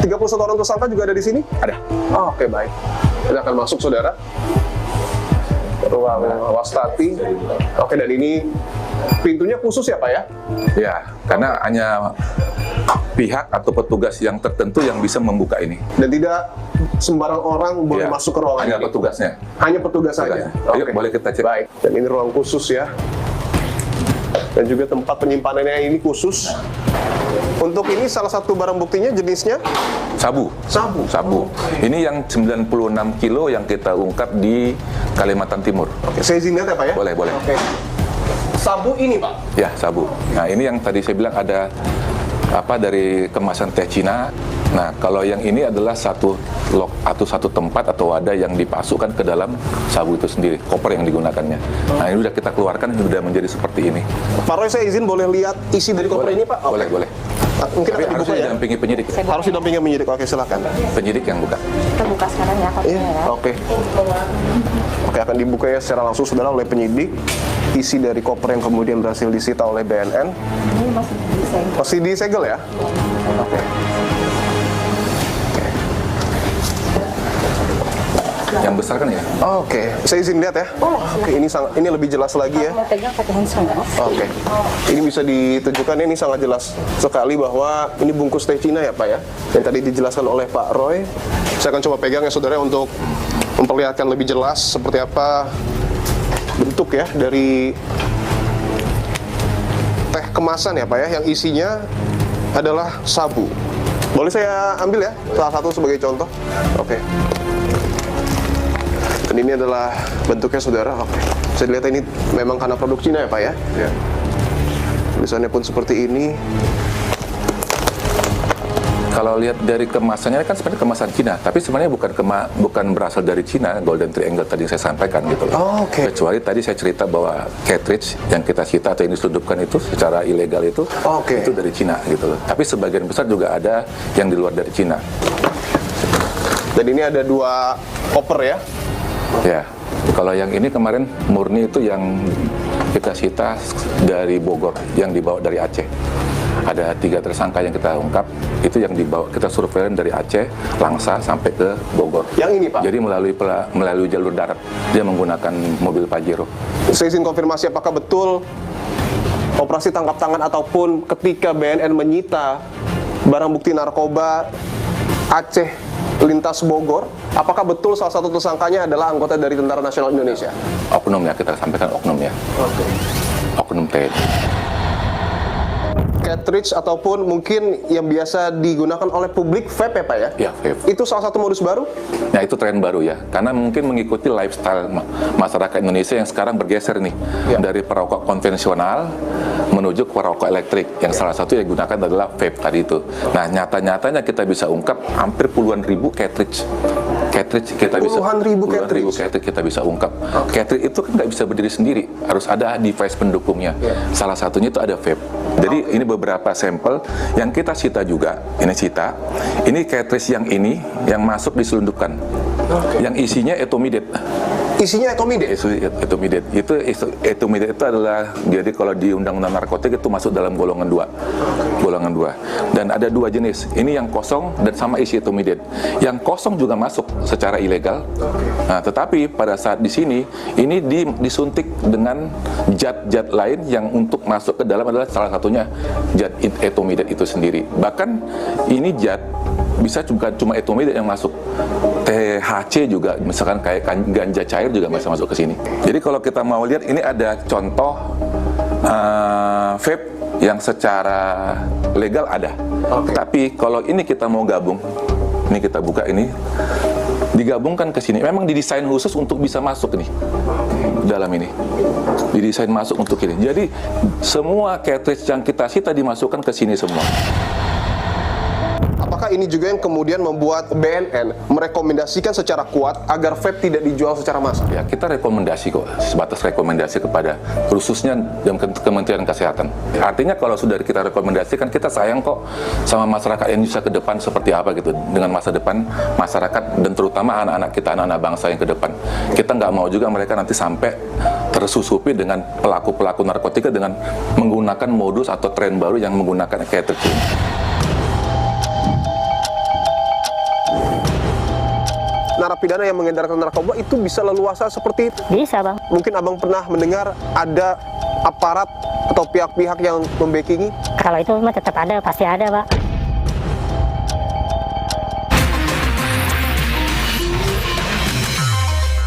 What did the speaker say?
31 orang tersangka juga ada di sini? Ada. Oh, oke, baik. Kita akan masuk, saudara. Ruang Wastati. Oke, dan ini pintunya khusus ya, Pak ya? Ya, karena hanya pihak atau petugas yang tertentu yang bisa membuka ini. Dan tidak sembarang orang boleh Ya, masuk ke ruangan hanya ini? Petugasnya. Hanya petugas saja? Ayo, Oke. boleh kita cek. Baik, dan ini ruang khusus ya. Dan juga tempat penyimpanannya ini khusus. Untuk ini salah satu barang buktinya jenisnya Sabu. sabu. Sabu. Ini yang 96 kilo yang kita ungkap di Kalimantan Timur. Oke, saya izin lihat ya, Pak ya? Boleh, boleh. Oke. Sabu ini, Pak? Ya, sabu. Nah, ini yang tadi saya bilang ada dari kemasan teh Cina. Nah, kalau yang ini adalah satu lok atau satu tempat atau wadah yang dipasukkan ke dalam sabu itu sendiri, koper yang digunakannya. Nah, ini sudah kita keluarkan, sudah menjadi seperti ini. Pak Roy, saya izin boleh lihat isi dari koper ini, Pak? Oke. Boleh, boleh. Mungkin Tapi akan harus dibuka ya? didampingi penyidik. Harus didampingi penyidik. Oke, silakan. Penyidik yang buka. Kita buka sekarang ya kopinya Iya, ya. oke. Oke, akan dibuka ya secara langsung, saudara, oleh penyidik. Isi dari koper yang kemudian berhasil disita oleh BNN. Ini masih desain. Masih disegel ya? Oke. Yang besar kan ya? Oke, saya izin lihat ya. Oke, ini lebih jelas lagi ya. Mau pegang pakai handphone ya. Oke, ini bisa ditunjukkan, ini sangat jelas sekali bahwa ini bungkus teh Cina ya, Pak ya. Yang tadi dijelaskan oleh Pak Roy. Saya akan coba pegang ya, saudara, untuk memperlihatkan lebih jelas seperti apa bentuk ya dari teh kemasan ya, Pak ya, yang isinya adalah sabu. Boleh saya ambil ya, salah satu sebagai contoh. Oke. Dan ini adalah bentuknya, saudara. Oke. Bisa dilihat ini memang karena produk Cina ya, Pak ya. Ya. Tulisannya pun seperti ini. Kalau lihat dari kemasannya kan sebenarnya kemasan Cina, tapi sebenarnya bukan berasal dari Cina, Golden Triangle tadi yang saya sampaikan gitu loh. Oh, oke. Kecuali tadi saya cerita bahwa cartridge yang kita sita atau yang diselundupkan itu secara ilegal itu, Oke. itu dari Cina gitu loh. Tapi sebagian besar juga ada yang di luar dari Cina. Dan ini ada 2 koper ya. Ya, kalau yang ini kemarin murni itu yang kita sita dari Bogor, yang dibawa dari Aceh. Ada 3 tersangka yang kita ungkap, itu yang dibawa, kita surveillance dari Aceh, Langsa sampai ke Bogor. Yang ini, Pak? Jadi melalui jalur darat, dia menggunakan mobil Pajero. Saya izin konfirmasi, apakah betul operasi tangkap tangan ataupun ketika BNN menyita barang bukti narkoba Aceh lintas Bogor, apakah betul salah satu tersangkanya adalah anggota dari Tentara Nasional Indonesia? Oknum ya, kita sampaikan oknum ya. Oke. Oknum TNI. Cartridge ataupun mungkin yang biasa digunakan oleh publik, vape ya, Pak ya? Ya, vape. Itu salah satu modus baru? Nah, itu tren baru ya, karena mungkin mengikuti lifestyle masyarakat Indonesia yang sekarang bergeser nih, Ya. dari perokok konvensional menuju ke perokok elektrik, yang salah satu yang digunakan adalah vape tadi itu. Nah, nyata-nyatanya kita bisa ungkap hampir puluhan ribu cartridge kita bisa Puluhan ribu cartridge kita bisa ungkap. Cartridge itu kan nggak bisa berdiri sendiri, harus ada device pendukungnya. Salah satunya itu ada vape. Jadi ini beberapa sampel yang kita sita juga. Ini cartridge yang ini yang masuk diselundupkan. Yang isinya etomidate. Isinya etomidate? Etomidate. Etomidate itu adalah, jadi kalau di Undang-Undang Narkotik itu masuk dalam golongan 2. Golongan 2. Dan ada 2 jenis. Ini yang kosong dan sama isi etomidate. Yang kosong juga masuk secara ilegal. Nah, tetapi pada saat di sini ini disuntik dengan zat-zat lain yang untuk masuk ke dalam adalah salah satunya zat etomidate itu sendiri. Bahkan ini zat bisa bukan cuma etomidate yang masuk, THC juga, misalkan kayak ganja cair juga bisa masuk ke sini. Jadi kalau kita mau lihat, ini ada contoh vape yang secara legal ada. Tapi kalau ini kita mau gabung, ini kita buka ini, digabungkan ke sini. Memang didesain khusus untuk bisa masuk nih dalam ini. Didesain masuk untuk ini. Jadi semua cartridge yang kita sita dimasukkan ke sini semua. Apakah ini juga yang kemudian membuat BNN merekomendasikan secara kuat agar vape tidak dijual secara massal? Ya, kita rekomendasi kok, sebatas rekomendasi kepada khususnya Kementerian Kesehatan. Artinya kalau sudah kita rekomendasikan, kita sayang kok sama masyarakat Indonesia ke depan seperti apa gitu, dengan masa depan masyarakat dan terutama anak-anak kita, anak-anak bangsa yang ke depan. Kita nggak mau juga mereka nanti sampai tersusupi dengan pelaku-pelaku narkotika dengan menggunakan modus atau tren baru yang menggunakan cartridge. narapidana yang mengedarkan narkoba itu bisa leluasa seperti itu? Bisa, Bang. Mungkin abang pernah mendengar ada aparat atau pihak-pihak yang membackingi? Kalau itu mah tetap ada, pasti ada, Pak.